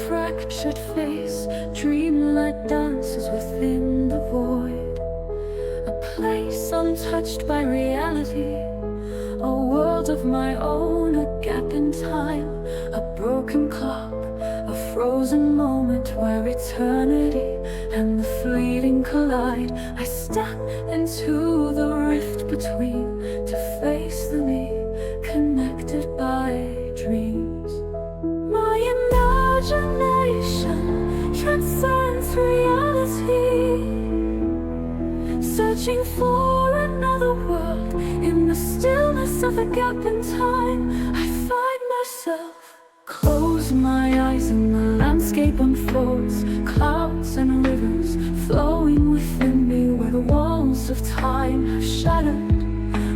fractured face, dreamlight dances within the void. A place untouched by reality, a world of my own, a gap in time, a broken clock, a frozen moment where eternity and the fleeting collide. I step into the rift between to face the me, connected by dreams. My imagination transcends reality, searching for another world. In the stillness of a gap in time, I find myself. Close my eyes and the landscape unfolds, clouds and rivers flowing within me. Where the walls of time have shattered,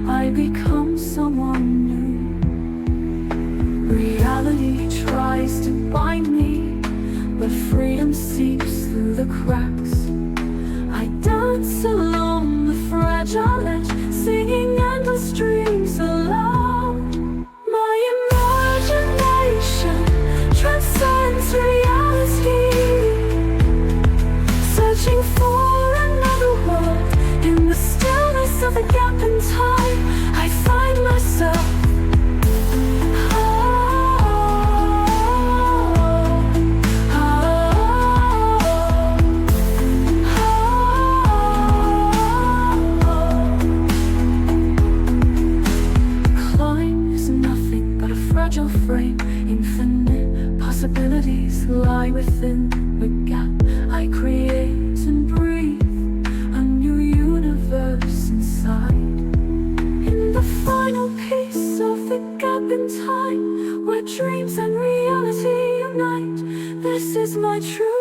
I become someone new. Reality tries to bind me, but freedom seeps through the cracks. I dance along the fragile edge, singing endless dreams aloud. My imagination transcends reality, searching for another world. In the stillness of a gap in time, I find myself. Frame, infinite possibilities lie within the gap. I create and breathe a new universe inside. In the final piece of the gap in time, where dreams and reality unite, this is my truth.